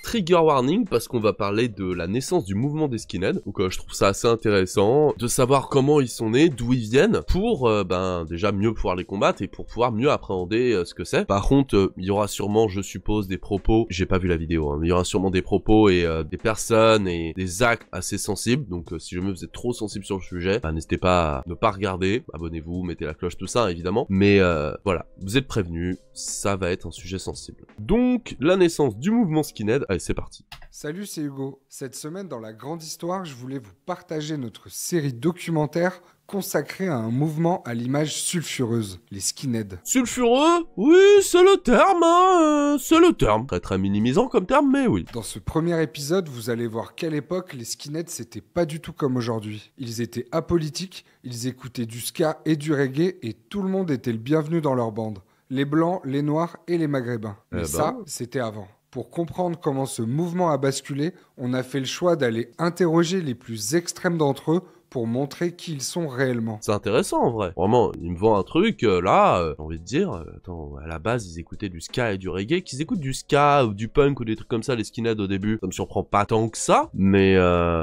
Trigger warning parce qu'on va parler de la naissance du mouvement des skinheads, donc je trouve ça assez intéressant de savoir comment ils sont nés, d'où ils viennent, pour déjà mieux pouvoir les combattre et pour pouvoir mieux appréhender ce que c'est. Par contre, il y aura sûrement, je suppose, des propos, j'ai pas vu la vidéo, mais il y aura sûrement des propos et des personnes et des actes assez sensibles, donc si jamais vous êtes trop sensible sur le sujet, n'hésitez pas à ne pas regarder, abonnez-vous, mettez la cloche, tout ça évidemment, mais voilà, vous êtes prévenus, ça va être un sujet sensible. Donc, la naissance du mouvement skinhead, allez, c'est parti. Salut, c'est Hugo. Cette semaine, dans la grande histoire, je voulais vous partager notre série documentaire consacrée à un mouvement à l'image sulfureuse, les skinheads. Sulfureux? Oui, c'est le terme, c'est le terme. Très très minimisant comme terme, mais oui. Dans ce premier épisode, vous allez voir qu'à l'époque, les skinheads, c'était pas du tout comme aujourd'hui. Ils étaient apolitiques, ils écoutaient du ska et du reggae, et tout le monde était le bienvenu dans leur bande. Les blancs, les noirs et les maghrébins. Mais ça, c'était avant. Pour comprendre comment ce mouvement a basculé, on a fait le choix d'aller interroger les plus extrêmes d'entre eux pour montrer qui ils sont réellement. C'est intéressant en vrai. Vraiment, ils me vendent un truc, là, j'ai envie de dire, attends, à la base, ils écoutaient du ska et du reggae, qu'ils écoutent du ska ou du punk ou des trucs comme ça, les skinheads au début, ça me surprend pas tant que ça, mais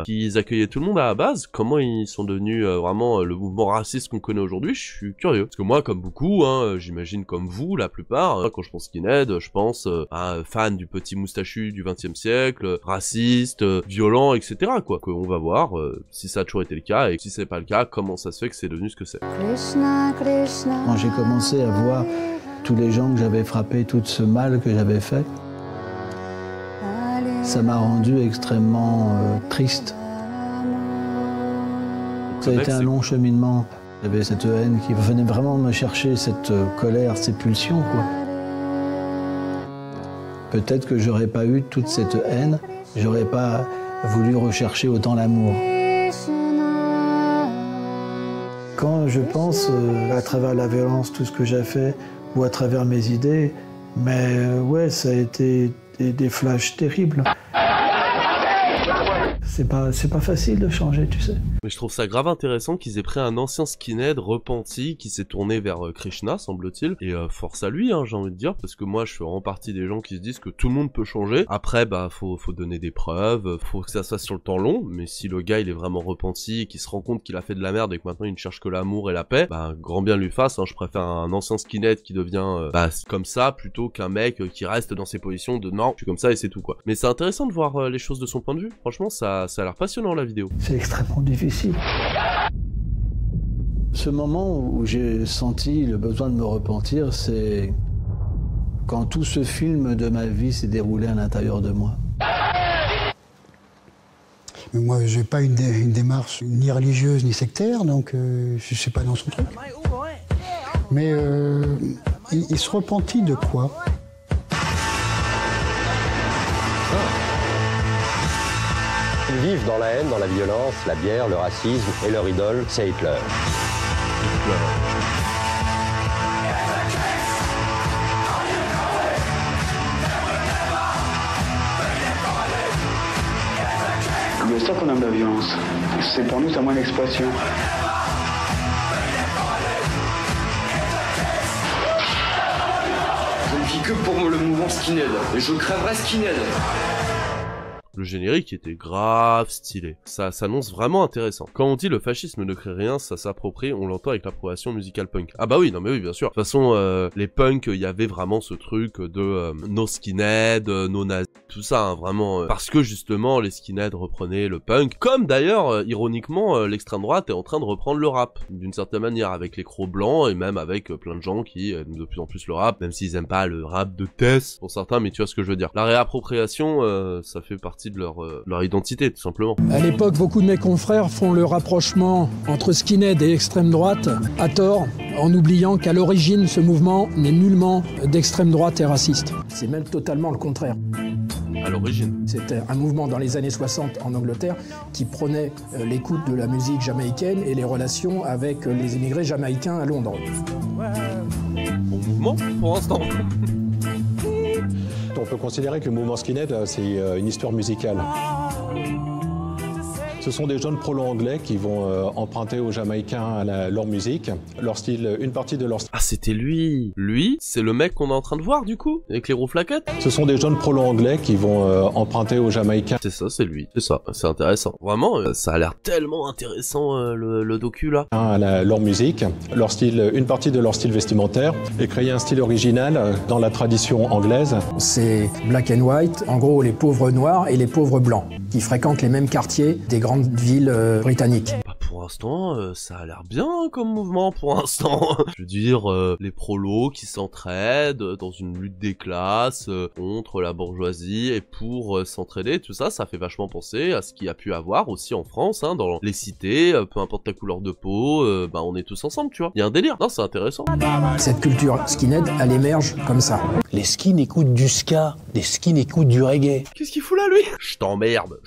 qu'ils accueillaient tout le monde à la base, comment ils sont devenus vraiment le mouvement raciste qu'on connaît aujourd'hui, je suis curieux. Parce que moi, comme beaucoup, j'imagine comme vous, la plupart, quand je pense skinhead, je pense à un fan du petit moustachu du 20e siècle, raciste, violent, etc. quoi. On va voir si ça a toujours été le cas, et si c'est pas le cas, comment ça se fait que c'est devenu ce que c'est. Quand j'ai commencé à voir tous les gens que j'avais frappés, tout ce mal que j'avais fait, ça m'a rendu extrêmement triste. Ça a été un long cheminement. J'avais cette haine qui venait vraiment me chercher, cette colère, ces pulsions, quoi. Peut-être que j'aurais pas eu toute cette haine, j'aurais pas voulu rechercher autant l'amour. Quand je pense à travers la violence, tout ce que j'ai fait, ou à travers mes idées, mais ouais, ça a été des flashs terribles. C'est pas facile de changer, tu sais. Mais je trouve ça grave intéressant qu'ils aient pris un ancien skinhead repenti qui s'est tourné vers Krishna, semble-t-il. Et force à lui, j'ai envie de dire, parce que moi je fais vraiment partie des gens qui se disent que tout le monde peut changer. Après, faut donner des preuves, faut que ça se fasse sur le temps long. Mais si le gars il est vraiment repenti et qu'il se rend compte qu'il a fait de la merde et que maintenant il ne cherche que l'amour et la paix, grand bien lui fasse. Je préfère un ancien skinhead qui devient comme ça plutôt qu'un mec qui reste dans ses positions de non, je suis comme ça et c'est tout quoi. Mais c'est intéressant de voir les choses de son point de vue. Franchement, ça a l'air passionnant la vidéo. C'est extrêmement difficile. Ce moment où j'ai senti le besoin de me repentir, c'est quand tout ce film de ma vie s'est déroulé à l'intérieur de moi. Mais moi, j'ai pas une démarche ni religieuse ni sectaire, donc je suis pas dans son truc. Mais il se repentit de quoi? Ils vivent dans la haine, dans la violence, la bière, le racisme, et leur idole, c'est Hitler. Bien sûr qu'on aime la violence. C'est pour nous sa moindre expression. Je ne vis que pour le mouvement skinhead, et je crèverai skinhead. Le générique était grave stylé. Ça s'annonce vraiment intéressant. Quand on dit le fascisme ne crée rien, ça s'approprie, on l'entend avec l'approbation musicale punk. Ah bah oui, non mais oui, bien sûr. De toute façon, les punks, il y avait vraiment ce truc de no skinhead, no nazis, tout ça, vraiment. Parce que justement, les skinheads reprenaient le punk. Comme d'ailleurs, ironiquement, l'extrême droite est en train de reprendre le rap. D'une certaine manière, avec les crocs blancs et même avec plein de gens qui aiment de plus en plus le rap, même s'ils aiment pas le rap de Tess, pour certains, mais tu vois ce que je veux dire. La réappropriation, ça fait partie de leur identité, tout simplement. À l'époque, beaucoup de mes confrères font le rapprochement entre skinhead et extrême droite, à tort, en oubliant qu'à l'origine, ce mouvement n'est nullement d'extrême droite et raciste. C'est même totalement le contraire. À l'origine. C'était un mouvement dans les années 60 en Angleterre qui prônait l'écoute de la musique jamaïcaine et les relations avec les immigrés jamaïcains à Londres. Bon mouvement, pour l'instant. On peut considérer que le mouvement skinhead, c'est une histoire musicale. Ce sont des jeunes prolos anglais qui vont emprunter aux Jamaïcains leur musique, leur style, une partie de leur style. Ah, c'était lui. Lui, c'est le mec qu'on est en train de voir, du coup, avec les rouflaquettes. Ce sont des jeunes prolos anglais qui vont emprunter aux Jamaïcains. C'est ça, c'est lui. C'est ça, c'est intéressant. Vraiment, ça a l'air tellement intéressant, le docu, là. Leur musique, leur style, une partie de leur style vestimentaire, et créer un style original dans la tradition anglaise. C'est black and white, en gros les pauvres noirs et les pauvres blancs, qui fréquentent les mêmes quartiers des grandes villes britanniques. Bah, pour l'instant, ça a l'air bien comme mouvement, pour l'instant. Je veux dire, les prolos qui s'entraident dans une lutte des classes contre la bourgeoisie et pour s'entraider, tout ça, ça fait vachement penser à ce qu'il y a pu avoir aussi en France, hein, dans les cités, peu importe ta couleur de peau, bah on est tous ensemble, tu vois. Il y a un délire, non, c'est intéressant. Cette culture skinhead, elle émerge comme ça. Les skins écoutent du ska, les skins écoutent du reggae. Qu'est-ce qu'il fout là, lui? Je t'emmerde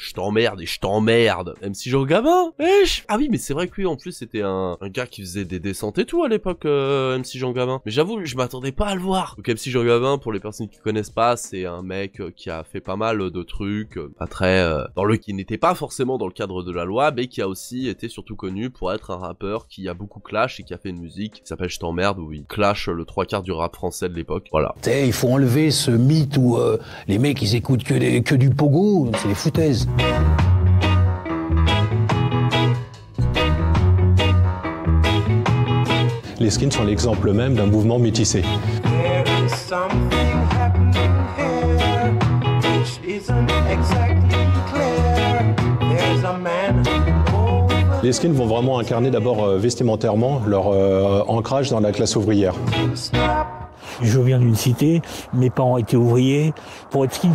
et je t'emmerde. MC Jean Gabin, wesh. Ah oui, mais c'est vrai que lui, en plus, c'était un gars qui faisait des descentes et tout à l'époque, MC Jean Gabin. Mais j'avoue, je m'attendais pas à le voir. Donc MC Jean Gabin, pour les personnes qui connaissent pas, c'est un mec qui a fait pas mal de trucs, pas très, qui n'était pas forcément dans le cadre de la loi, mais qui a aussi été surtout connu pour être un rappeur qui a beaucoup clash et qui a fait une musique qui s'appelle Je t'emmerde, où il clash le 3/4 du rap français de l'époque. Voilà. T'sais, il faut enlever ce mythe où les mecs ils écoutent que du pogo, c'est des foutaises. Les skins sont l'exemple même d'un mouvement métissé. Les skins vont vraiment incarner d'abord vestimentairement leur ancrage dans la classe ouvrière. Je viens d'une cité, mes parents étaient ouvriers. Pour être skin,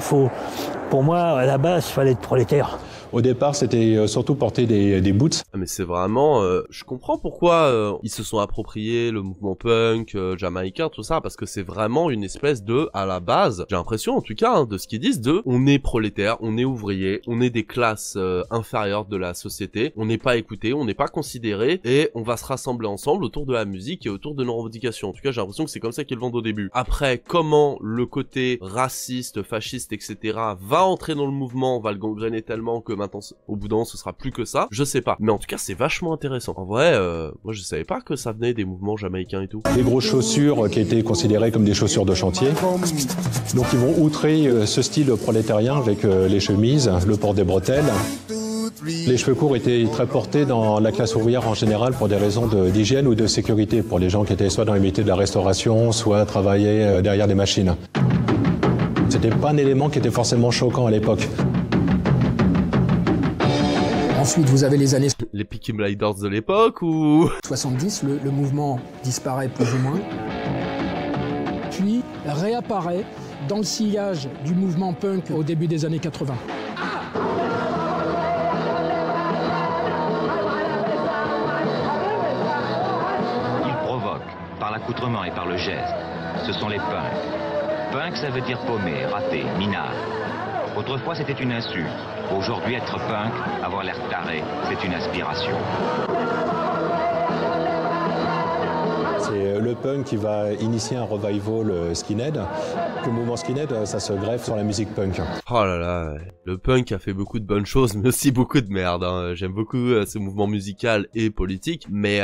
pour moi, à la base, il fallait être prolétaire. Au départ, c'était surtout porter des boots. Ah mais c'est vraiment... je comprends pourquoi ils se sont appropriés le mouvement punk, jamaïcain, tout ça, parce que c'est vraiment une espèce de, à la base, j'ai l'impression en tout cas, hein, de ce qu'ils disent, on est prolétaire, on est ouvrier, on est des classes inférieures de la société, on n'est pas écouté, on n'est pas considéré, et on va se rassembler ensemble autour de la musique et autour de nos revendications. En tout cas, j'ai l'impression que c'est comme ça qu'ils le vendent au début. Après, comment le côté raciste, fasciste, etc. va entrer dans le mouvement, va le gangréner tellement que maintenant, au bout d'un moment, ce sera plus que ça, je sais pas. Mais en tout cas, c'est vachement intéressant. En vrai, moi, je savais pas que ça venait des mouvements jamaïcains et tout. Les grosses chaussures qui étaient considérées comme des chaussures de chantier. Donc, ils vont outrer ce style prolétarien avec les chemises, le port des bretelles. Les cheveux courts étaient très portés dans la classe ouvrière en général pour des raisons d'hygiène ou de sécurité, pour les gens qui étaient soit dans les métiers de la restauration, soit travaillaient derrière des machines. C'était pas un élément qui était forcément choquant à l'époque. Ensuite, vous avez les années... Les Peaky Blinders de l'époque, ou... 70, le mouvement disparaît plus ou moins. Puis réapparaît dans le sillage du mouvement punk au début des années 80. Ils provoquent par l'accoutrement et par le geste. Ce sont les punks. Punk, ça veut dire paumé, raté, minable. Autrefois, c'était une insulte. Aujourd'hui, être punk, avoir l'air taré, c'est une aspiration. C'est le punk qui va initier un revival skinhead. Le mouvement skinhead, ça se greffe sur la musique punk. Oh là là, le punk a fait beaucoup de bonnes choses, mais aussi beaucoup de merde. Hein. J'aime beaucoup ce mouvement musical et politique, mais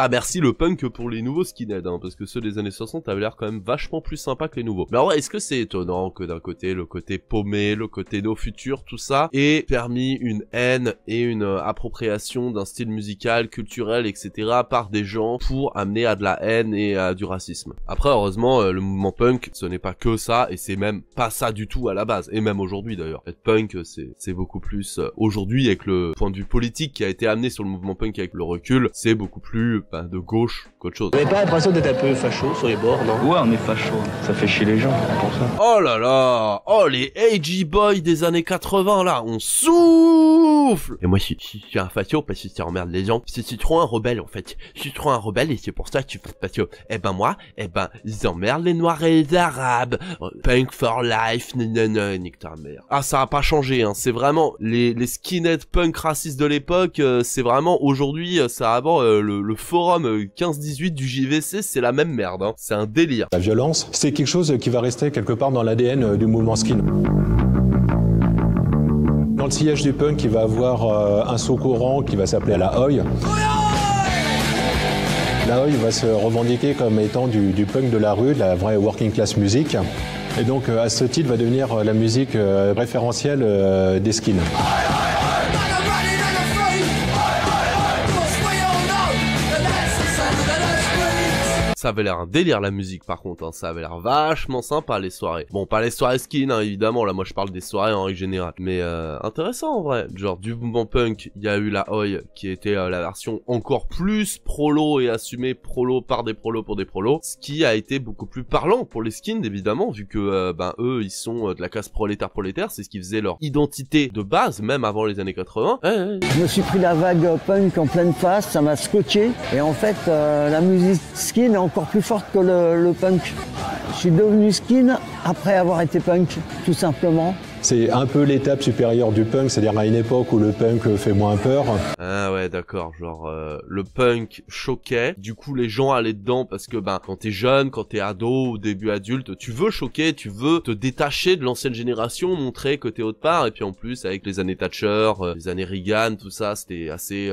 merci le punk pour les nouveaux skinheads, hein, parce que ceux des années 60 avaient l'air quand même vachement plus sympas que les nouveaux. Mais en vrai, est-ce que c'est étonnant que d'un côté, le côté paumé, le côté nos futurs, tout ça, ait permis une haine et une appropriation d'un style musical, culturel, etc. par des gens pour amener à de la haine et à du racisme. Après, heureusement, le mouvement punk, ce n'est pas que ça, et c'est même pas ça du tout à la base, et même aujourd'hui d'ailleurs. Être punk, c'est beaucoup plus... aujourd'hui, avec le point de vue politique qui a été amené sur le mouvement punk avec le recul, c'est beaucoup plus de gauche qu'autre chose. Vous n'avez pas l'impression d'être un peu facho sur les bords, non? Ouais, on est facho, ça fait chier les gens, pour ça. Oh là là, oh les AG Boys des années 80 là, on souffle. Et moi je suis un facho parce que ça emmerde les gens. Je suis trop un rebelle en fait, je suis trop un rebelle et c'est pour ça que je suis facho. Et ben moi, ils emmerdent les noirs et les arabes. Punk for life, nanana, nique ta mère. Ah ça a pas changé, hein, c'est vraiment les skinhead punk racistes de l'époque, c'est vraiment aujourd'hui, ça avant le forum 15-18 du JVC, c'est la même merde, hein. C'est un délire. La violence, c'est quelque chose qui va rester quelque part dans l'ADN du mouvement skin. Dans le sillage du punk, il va avoir un saut courant qui va s'appeler la Oi. La Oi va se revendiquer comme étant du punk de la rue, de la vraie working class music. Et donc à ce titre va devenir la musique référentielle des skins. Ça avait l'air un délire la musique par contre, hein. Ça avait l'air vachement sympa les soirées. Bon, pas les soirées skin hein, évidemment, là moi je parle des soirées en règle générale. Mais intéressant en vrai, genre du mouvement punk, il y a eu la Oi qui était la version encore plus prolo et assumée prolo par des prolos pour des prolos. Ce qui a été beaucoup plus parlant pour les skins évidemment, vu que eux ils sont de la classe prolétaire, c'est ce qui faisait leur identité de base, même avant les années 80. Je me suis pris la vague punk en pleine face, ça m'a scotché. Et en fait la musique skin est encore plus forte que le punk. Je suis devenu skin après avoir été punk, tout simplement. C'est un peu l'étape supérieure du punk, c'est-à-dire à une époque où le punk fait moins peur. Ah ouais, d'accord, genre le punk choquait, du coup les gens allaient dedans parce que quand t'es jeune, quand t'es ado ou début adulte, tu veux choquer, tu veux te détacher de l'ancienne génération, montrer que t'es autre part, et puis en plus avec les années Thatcher, les années Reagan, tout ça, c'était assez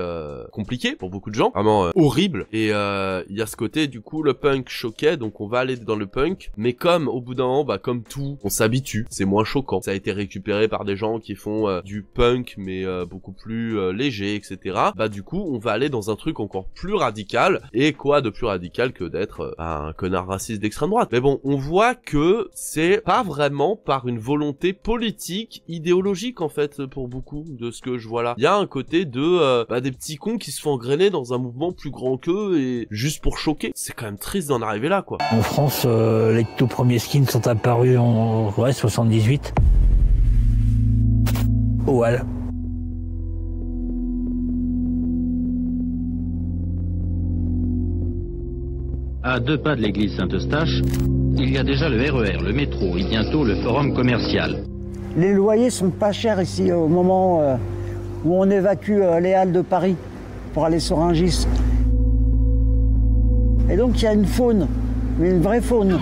compliqué pour beaucoup de gens, vraiment horrible, et il y a ce côté, du coup le punk choquait, donc on va aller dans le punk, mais comme au bout d'un moment, comme tout, on s'habitue, c'est moins choquant, ça a été récupéré par des gens qui font du punk mais beaucoup plus léger, etc. Du coup on va aller dans un truc encore plus radical, et quoi de plus radical que d'être un connard raciste d'extrême droite. Mais bon, on voit que c'est pas vraiment par une volonté politique, idéologique en fait pour beaucoup de ce que je vois là. Il y a un côté de des petits cons qui se font engrainer dans un mouvement plus grand qu'eux et juste pour choquer. C'est quand même triste d'en arriver là quoi. En France, les tout premiers skins sont apparus en 78. Au Hall. À 2 pas de l'église Saint-Eustache, il y a déjà le RER, le métro et bientôt le forum commercial. Les loyers sont pas chers ici au moment où on évacue les Halles de Paris pour aller sur Rungis. Et donc il y a une faune. Une vraie faune.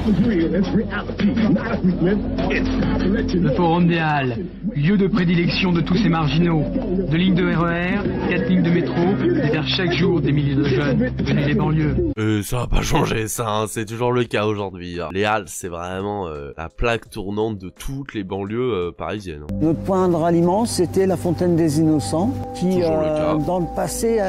Le Forum des Halles, lieu de prédilection de tous ces marginaux. 2 lignes de RER, 4 lignes de métro, déverse chaque jour des milliers de jeunes venus des banlieues. Ça va pas changer ça, hein. C'est toujours le cas aujourd'hui. Les Halles, c'est vraiment la plaque tournante de toutes les banlieues parisiennes. Notre point de ralliement, c'était la Fontaine des Innocents, qui dans le passé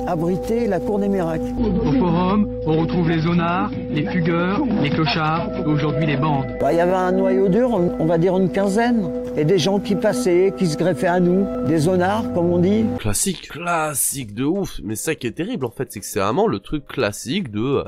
abriter la Cour des Miracles. Au forum, on retrouve les zonards, les fugueurs, les clochards, et aujourd'hui les bandes. Il y avait un noyau dur, on va dire une quinzaine, et des gens qui passaient, qui se greffaient à nous, des zonards, comme on dit. Classique de ouf. Mais ça qui est terrible en fait, c'est que c'est vraiment le truc classique de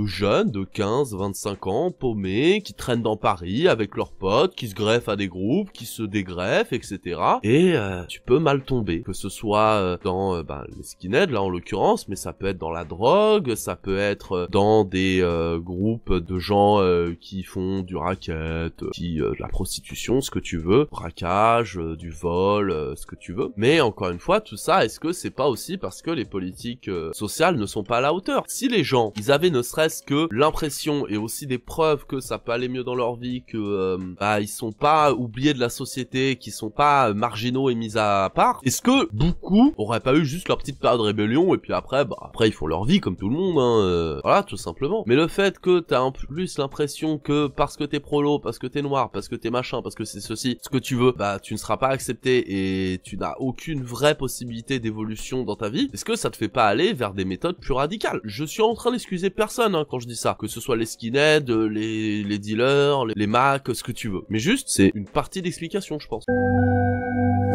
jeunes de 15, 25 ans, paumés, qui traînent dans Paris avec leurs potes, qui se greffent à des groupes, qui se dégreffent, etc. Et tu peux mal tomber, que ce soit dans les skinheads, là en l'occurrence, mais ça peut être dans la drogue, ça peut être dans des groupes de gens qui font du racket, de la prostitution, ce que tu veux, braquage, du vol, ce que tu veux. Mais encore une fois, tout ça, est-ce que c'est pas aussi parce que les politiques sociales ne sont pas à la hauteur? Si les gens, ils avaient ne serait-ce que l'impression et aussi des preuves que ça peut aller mieux dans leur vie, que ils sont pas oubliés de la société, qu'ils sont pas marginaux et mis à part, est-ce que beaucoup auraient pas eu juste leur petite période de rébellion et puis après ils font leur vie comme tout le monde, hein, voilà, tout simplement. Mais le fait que t'as en plus l'impression que parce que t'es prolo, parce que t'es noir, parce que t'es machin, parce que c'est ceci, ce que tu veux, tu ne seras pas accepté et tu n'as aucune vraie possibilité d'évolution dans ta vie, est-ce que ça te fait pas aller vers des méthodes plus radicales? Je suis en train d'excuser personne quand je dis ça, que ce soit les skinheads, les dealers, les Macs, ce que tu veux. Mais juste, c'est une partie d'explication, je pense.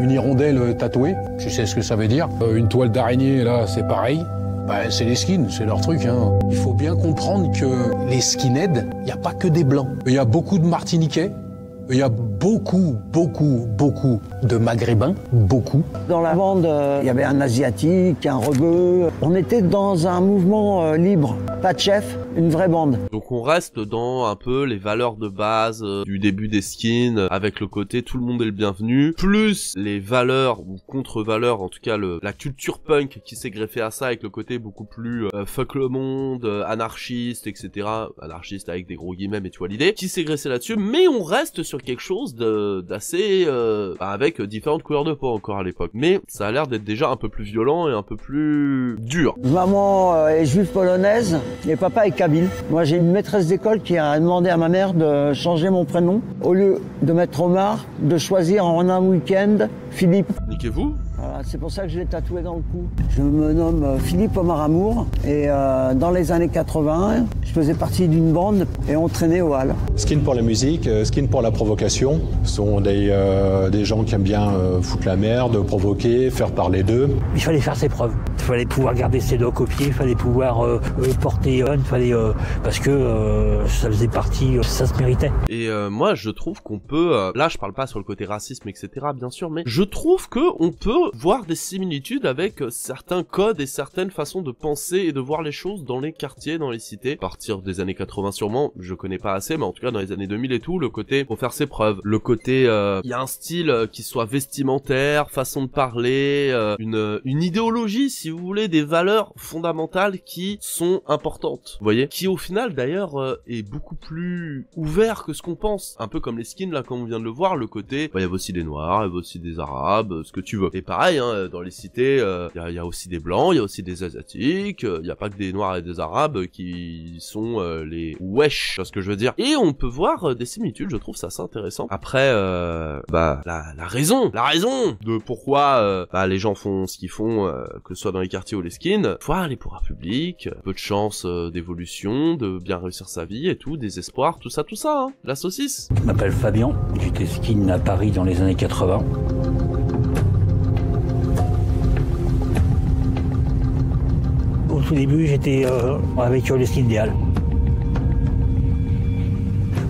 Une hirondelle tatouée, tu sais ce que ça veut dire. Une toile d'araignée, là, c'est pareil. C'est les skins, c'est leur truc, hein. Il faut bien comprendre que les skinheads, il n'y a pas que des blancs. Il y a beaucoup de Martiniquais, il y a beaucoup de Maghrébins, beaucoup. Dans la bande, il y avait un Asiatique, un Rebeu. On était dans un mouvement libre. pas de chef, une vraie bande. Donc on reste dans un peu les valeurs de base du début des skins, avec le côté tout le monde est le bienvenu, plus les valeurs ou contre-valeurs, en tout cas la culture punk qui s'est greffée à ça, avec le côté beaucoup plus fuck le monde, anarchiste, etc. Anarchiste avec des gros guillemets, mais tu vois l'idée, qui s'est greffé là-dessus, mais on reste sur quelque chose d'assez avec différentes couleurs de peau encore à l'époque. Mais ça a l'air d'être déjà un peu plus violent et un peu plus dur. Maman est juive polonaise et papa est kabyle. Moi j'ai une maîtresse d'école qui a demandé à ma mère de changer mon prénom. Au lieu de mettre Omar, de choisir en un week-end Philippe. Niquez-vous. Voilà, c'est pour ça que je l'ai tatoué dans le cou. Je me nomme Philippe Omar Amour et dans les années 80, je faisais partie d'une bande et on traînait au hall. Skin pour la musique, skin pour la provocation. Ce sont des gens qui aiment bien foutre la merde, provoquer, faire parler d'eux. Il fallait faire ses preuves. Il fallait pouvoir garder ses doigts au pied, il fallait pouvoir porter un, parce que ça faisait partie, ça se méritait. Et moi je trouve qu'on peut, là je parle pas sur le côté racisme etc bien sûr, mais je trouve que on peut voir des similitudes avec certains codes et certaines façons de penser et de voir les choses dans les quartiers, dans les cités, à partir des années 80 sûrement, je connais pas assez, mais en tout cas dans les années 2000 et tout, le côté faut faire ses preuves, le côté il y a un style qui soit vestimentaire, façon de parler, une idéologie si vous voulez, des valeurs fondamentales qui sont importantes, vous voyez, qui au final d'ailleurs est beaucoup plus ouvert que ce qu'on pense, un peu comme les skins là comme on vient de le voir, le côté, il y a aussi des noirs, il y a aussi des arabes, ce que tu veux, et pareil hein, dans les cités, il y a aussi des blancs, il y a aussi des asiatiques, il y a pas que des noirs et des arabes qui sont les wesh, tu vois ce que je veux dire, et on peut voir des similitudes, je trouve ça assez intéressant. Après la raison de pourquoi les gens font ce qu'ils font, que ce soit dans les quartiers ou les skins, faut aller pour un public, peu de chance d'évolution, de bien réussir sa vie et tout, des espoirs, tout ça hein, la saucisse. Je m'appelle Fabien, j'étais skin à Paris dans les années 80. Au tout début, j'étais avec les skins d'Ial.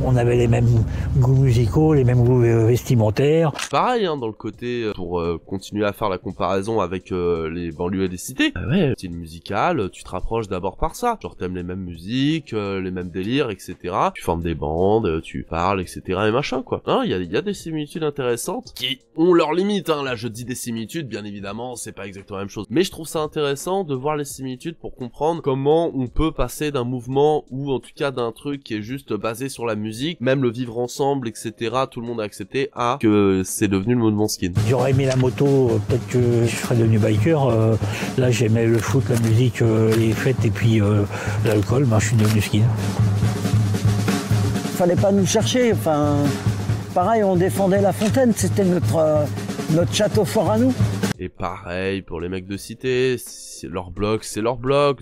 On avait les mêmes goûts musicaux, les mêmes goûts vestimentaires. Pareil, hein, dans le côté, pour continuer à faire la comparaison avec les banlieues et les cités. Ouais, style musical, tu te rapproches d'abord par ça. Genre t'aimes les mêmes musiques, les mêmes délires, etc. Tu formes des bandes, tu parles, etc. et machin, quoi. Hein, il y a des similitudes intéressantes qui ont leurs limites, hein. Là, je dis des similitudes, bien évidemment, c'est pas exactement la même chose. Mais je trouve ça intéressant de voir les similitudes pour comprendre comment on peut passer d'un mouvement ou en tout cas d'un truc qui est juste basé sur la musique, même le vivre ensemble, etc., tout le monde a accepté, à que c'est devenu le mouvement skin. J'aurais aimé la moto, peut-être que je serais devenu biker. Là, j'aimais le foot, la musique, les fêtes et puis l'alcool. Je suis devenu skin. Fallait pas nous chercher. Enfin, pareil, on défendait La Fontaine. C'était notre château fort à nous. Et pareil pour les mecs de cité, c'est leur bloc,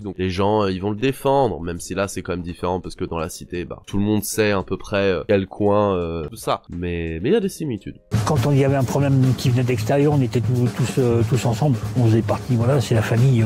donc les gens ils vont le défendre, même si là c'est quand même différent parce que dans la cité, tout le monde sait à peu près quel coin, tout ça, mais il y a des similitudes. Quand il y avait un problème qui venait d'extérieur, on était tous ensemble, on faisait partie, voilà, c'est la famille,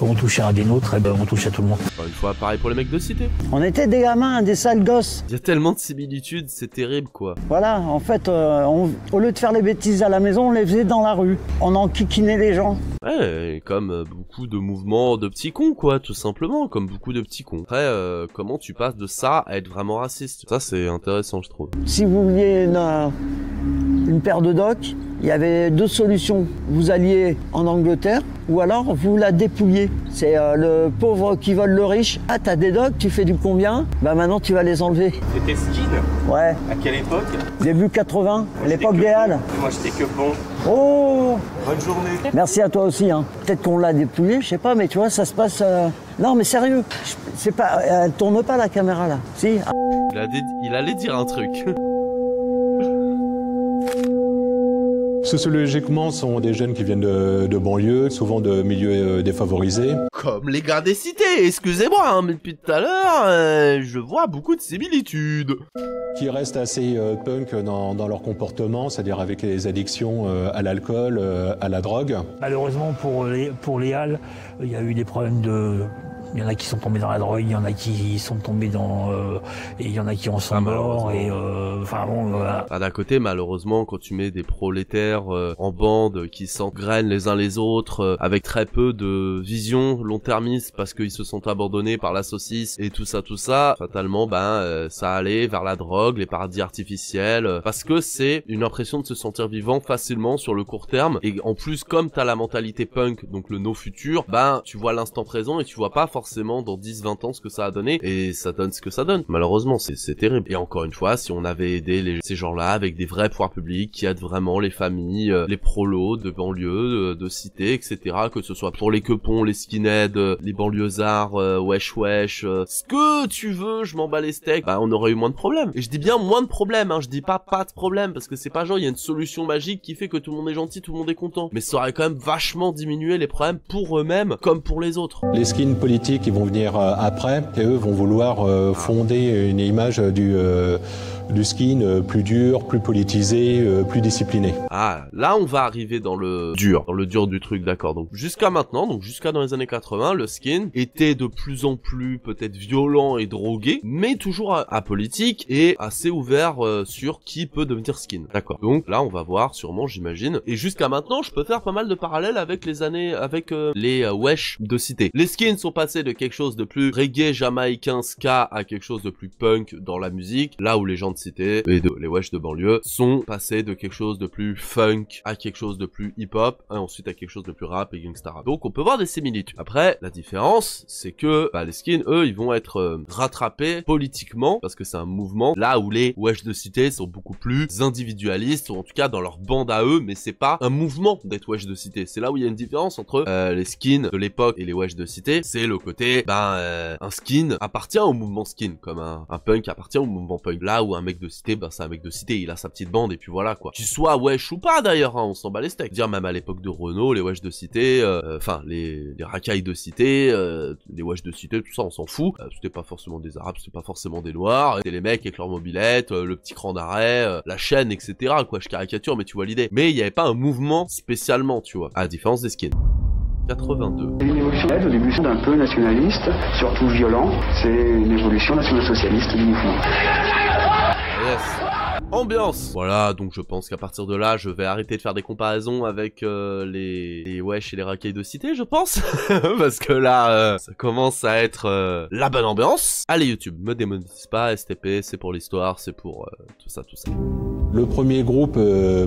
on touchait un des nôtres, on touchait tout le monde. Encore une fois, pareil pour les mecs de cité. On était des gamins, des sales gosses. Il y a tellement de similitudes, c'est terrible quoi. Voilà, en fait, au lieu de faire les bêtises à la maison, on les faisait dans la rue. On enquiquinait les gens. Ouais, comme beaucoup de mouvements de petits cons, quoi, tout simplement, comme beaucoup de petits cons. Après, comment tu passes de ça à être vraiment raciste? Ça, c'est intéressant, je trouve. Si vous vouliez une paire de docks, il y avait deux solutions. Vous alliez en Angleterre, ou alors vous la dépouillez. C'est le pauvre qui vole le riche. Ah, t'as des docks, tu fais du combien? Maintenant, tu vas les enlever. C'était skin? Ouais. À quelle époque? Début 80, l'époque des Halles. Moi, j'étais que bon. Oh! Bonne journée. Merci à toi aussi. Hein. Peut-être qu'on l'a dépouillé, je sais pas, mais tu vois, ça se passe... Non, mais sérieux, c'est pas... Elle tourne pas la caméra, là. Si. Il allait dire un truc. Sociologiquement, ce sont des jeunes qui viennent de banlieues, souvent de milieux défavorisés. Comme les gars des cités, excusez-moi, hein, mais depuis tout à l'heure, je vois beaucoup de similitudes. Qui restent assez punk dans leur comportement, c'est-à-dire avec les addictions à l'alcool, à la drogue. Malheureusement pour les Halles, il y a eu des problèmes Il y en a qui sont tombés dans la drogue, il y en a qui sont tombés dans... et il y en a qui en sont morts, et enfin bon, voilà. D'un côté, malheureusement, quand tu mets des prolétaires en bande qui s'engrainent les uns les autres, avec très peu de vision long-termiste parce qu'ils se sont abandonnés par la saucisse et tout ça, fatalement, ça allait vers la drogue, les paradis artificiels, parce que c'est une impression de se sentir vivant facilement sur le court terme, et en plus, comme t'as la mentalité punk, donc le no futur, tu vois l'instant présent et tu vois pas forcément dans 10-20 ans ce que ça a donné, et ça donne ce que ça donne. Malheureusement, c'est terrible. Et encore une fois, si on avait aidé ces gens-là avec des vrais pouvoirs publics qui aident vraiment les familles, les prolos de banlieue, de cité, etc., que ce soit pour les quepons, les skinheads, les banlieusards, wesh, ce que tu veux, je m'en bats les steaks, on aurait eu moins de problèmes. Et je dis bien moins de problèmes, hein, je dis pas de problème, parce que c'est pas genre il y a une solution magique qui fait que tout le monde est gentil, tout le monde est content. Mais ça aurait quand même vachement diminué les problèmes pour eux-mêmes, comme pour les autres. Les skins politiques qui vont venir après, et eux vont vouloir fonder une image du skin plus dur, plus politisé, plus discipliné. Ah, là on va arriver dans le dur du truc, d'accord. Donc jusqu'à maintenant, donc jusqu'à dans les années 80, le skin était de plus en plus peut-être violent et drogué, mais toujours apolitique et assez ouvert sur qui peut devenir skin. D'accord. Donc là on va voir sûrement, j'imagine. Et jusqu'à maintenant, je peux faire pas mal de parallèles avec les années, avec les wesh de cité. Les skins sont passés de quelque chose de plus reggae, jamaïcain, ska à quelque chose de plus punk dans la musique, là où les gens de cité et les wesh de banlieue sont passés de quelque chose de plus funk à quelque chose de plus hip-hop, et ensuite à quelque chose de plus rap et gangsta rap. Donc on peut voir des similitudes. Après, la différence, c'est que les skins, eux, ils vont être rattrapés politiquement, parce que c'est un mouvement, là où les wesh de cité sont beaucoup plus individualistes, ou en tout cas dans leur bande à eux, mais c'est pas un mouvement d'être wesh de cité. C'est là où il y a une différence entre les skins de l'époque et les wesh de cité. C'est le côté, un skin appartient au mouvement skin, comme un punk appartient au mouvement punk. Là où un mec de cité, c'est un mec de cité, il a sa petite bande et puis voilà quoi. Qu'il soit wesh ou pas d'ailleurs, hein, on s'en bat les steaks. Dire même à l'époque de Renault, les wesh de cité, les racailles de cité, les wesh de cité, tout ça on s'en fout. C'était pas forcément des arabes, c'était pas forcément des noirs, c'était les mecs avec leur mobilette, le petit cran d'arrêt, la chaîne, etc. quoi, je caricature mais tu vois l'idée. Mais il y avait pas un mouvement spécialement, tu vois, à la différence des skins. 82. Une évolution au début d'un peu nationaliste, surtout violent, c'est une évolution national-socialiste du mouvement. Yes. Ambiance. Voilà, donc je pense qu'à partir de là, je vais arrêter de faire des comparaisons avec les wesh et les racailles de cité, je pense. Parce que là, ça commence à être la bonne ambiance. Allez YouTube, me démonise pas, STP, c'est pour l'histoire, c'est pour tout ça. Le premier groupe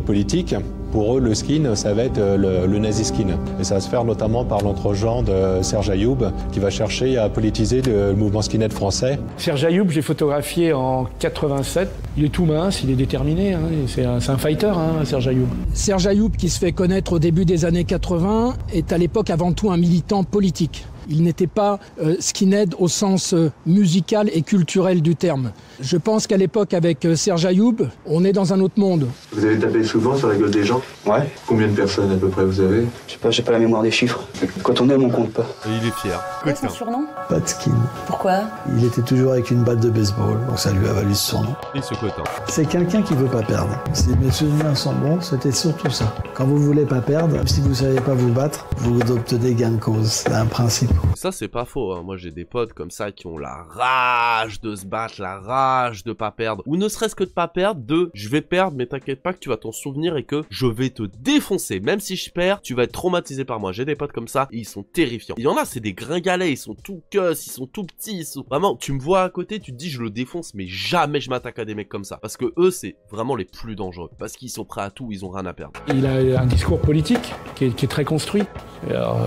politique, pour eux, le skin, ça va être le nazi skin. Et ça va se faire notamment par l'entregent de Serge Ayoub, qui va chercher à politiser le mouvement skinhead français. Serge Ayoub, j'ai photographié en 87. Il est tout mince, il est déterminé. Hein. C'est un fighter, hein, Serge Ayoub. Serge Ayoub, qui se fait connaître au début des années 80, est à l'époque avant tout un militant politique. Il n'était pas skinhead au sens musical et culturel du terme. Je pense qu'à l'époque, avec Serge Ayoub, on est dans un autre monde. Vous avez tapé souvent sur la gueule des gens? Ouais. Combien de personnes à peu près vous avez? Je sais pas, j'ai pas la mémoire des chiffres. Quand on aime, on compte pas. Et il est fier. Quel est son surnom? Pas de skin. Pourquoi? Il était toujours avec une batte de baseball, donc ça lui a valu ce surnom. Et ce cotin. C'est quelqu'un qui veut pas perdre. Si mes souvenirs sont bons, c'était surtout ça. Quand vous voulez pas perdre, si vous savez pas vous battre, vous obtenez gain de cause. C'est un principe. Ça, c'est pas faux, hein. Moi, j'ai des potes comme ça qui ont la rage de se battre, la rage de pas perdre. Ou ne serait-ce que de pas perdre, je vais perdre, mais t'inquiète pas que tu vas t'en souvenir et que je vais te défoncer. Même si je perds, tu vas être traumatisé par moi. J'ai des potes comme ça et ils sont terrifiants. Il y en a, c'est des gringalets, ils sont tout cuss, ils sont tout petits, ils sont... Vraiment, tu me vois à côté, tu te dis je le défonce, mais jamais je m'attaque à des mecs comme ça. Parce que eux, c'est vraiment les plus dangereux. Parce qu'ils sont prêts à tout, ils ont rien à perdre. Il a un discours politique qui est très construit. Alors,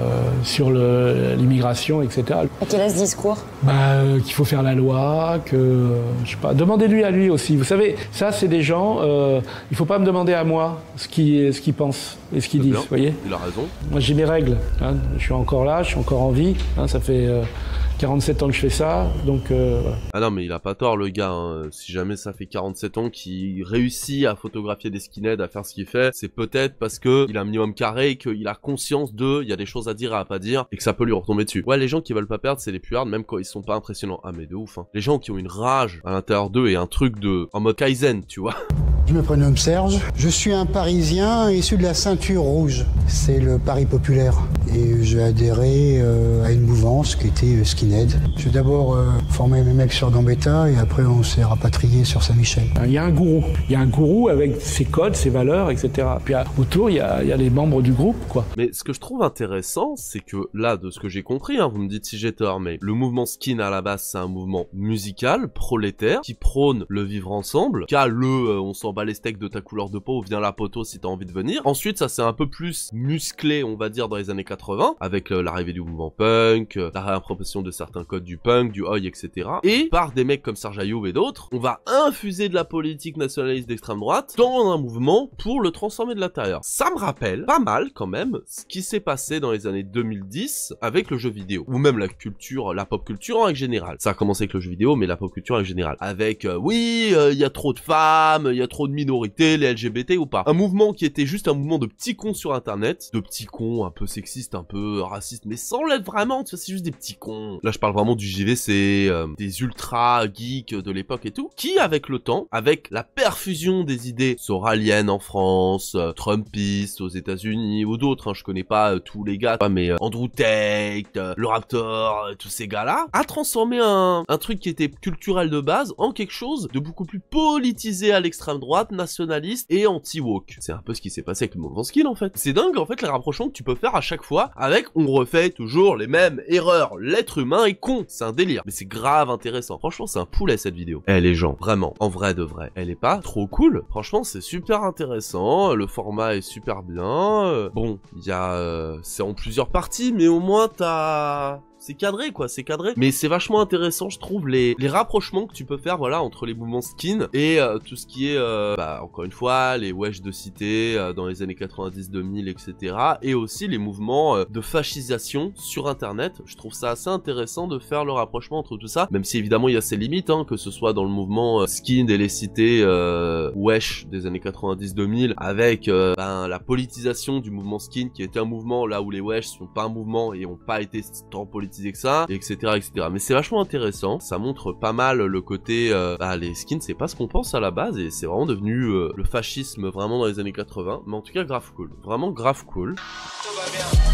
sur l'immigration, etc. Et quel est ce discours? Qu'il faut faire la loi, que... je sais pas, demandez-lui à lui aussi. Vous savez, ça, c'est des gens... il faut pas me demander à moi ce qu'ils pensent et ce qu'ils disent, vous voyez? Il a raison. Moi, j'ai mes règles. Hein. Je suis encore là, je suis encore en vie. Hein, ça fait 47 ans que je fais ça, donc... Voilà. Ah non, mais il a pas tort, le gars. Hein. Si jamais ça fait 47 ans qu'il réussit à photographier des skinheads, à faire ce qu'il fait, c'est peut-être parce que il a un minimum carré et qu'il a conscience il y a des choses à dire et à pas dire, et que ça peut lui retomber dessus. Ouais, les gens qui veulent pas perdre, c'est les plus hard, même quand ils sont pas impressionnants. Ah, mais de ouf, hein. Les gens qui ont une rage à l'intérieur d'eux et un truc en mode Kaizen, tu vois. Je me prénomme Serge. Je suis un Parisien issu de la ceinture rouge. C'est le Paris populaire. Et j'ai adhéré à une mouvance qui était skinhead. J'ai d'abord formé mes mecs sur Gambetta et après on s'est rapatrié sur Saint-Michel. Il y a un gourou. Il y a un gourou avec ses codes, ses valeurs, etc. Puis autour, il y a les membres du groupe, quoi. Mais ce que je trouve intéressant, c'est que là, de ce que j'ai compris, hein, vous me dites si j'ai tort, mais le mouvement skin à la base, c'est un mouvement musical, prolétaire, qui prône le vivre ensemble, qui a on s'en bat les steaks de ta couleur de peau, viens la poteau si t'as envie de venir. Ensuite, ça s'est un peu plus musclé, on va dire, dans les années 80, avec l'arrivée du mouvement punk, la réappropriation de certains codes du punk, du oi, etc. Et par des mecs comme Serge Ayoub et d'autres, on va infuser de la politique nationaliste d'extrême droite dans un mouvement pour le transformer de l'intérieur. Ça me rappelle pas mal, quand même, ce qui s'est passé dans les années 2010 avec le jeu vidéo, ou même la culture, la pop culture en règle générale. Ça a commencé avec le jeu vidéo, mais la pop culture en règle générale. Avec, oui, il y a trop de femmes, il y a trop de minorités, les LGBT ou pas. Un mouvement qui était juste un mouvement de petits cons sur internet, de petits cons un peu sexistes, un peu racistes, mais sans l'être vraiment, tu vois, c'est juste des petits cons. Là, je parle vraiment du JVC, des ultra geeks de l'époque et tout, qui, avec le temps, avec la perfusion des idées soraliennes en France, trumpistes aux États-Unis ou d'autres, hein, je connais pas tous les gars, mais Andrew Tate, le Raptor, tous ces gars-là, a transformé un truc qui était culturel de base en quelque chose de beaucoup plus politisé à l'extrême droite, nationaliste et anti-woke. C'est un peu ce qui s'est passé avec le mouvement skin en fait. C'est dingue en fait les rapprochements que tu peux faire à chaque fois avec on refait toujours les mêmes erreurs. L'être humain est con, c'est un délire. Mais c'est grave intéressant. Franchement c'est un poulet cette vidéo. Eh les gens, vraiment, en vrai de vrai, elle est pas trop cool. Franchement c'est super intéressant, le format est super bien. Bon, il y a... c'est en plusieurs parties mais au moins t'as... c'est cadré quoi, c'est cadré. Mais c'est vachement intéressant je trouve les rapprochements que tu peux faire voilà entre les mouvements skin et tout ce qui est encore une fois les wesh de cité dans les années 90-2000 etc. Et aussi les mouvements de fascisation sur internet. Je trouve ça assez intéressant de faire le rapprochement entre tout ça, même si évidemment il y a ses limites hein, que ce soit dans le mouvement skin et les cités wesh des années 90-2000 avec la politisation du mouvement skin qui était un mouvement là où les wesh sont pas un mouvement et ont pas été tant politisés que ça, etc., etc. Mais c'est vachement intéressant, ça montre pas mal le côté, les skins c'est pas ce qu'on pense à la base et c'est vraiment devenu le fascisme vraiment dans les années 80, mais en tout cas grave cool, vraiment grave cool. Tout va bien.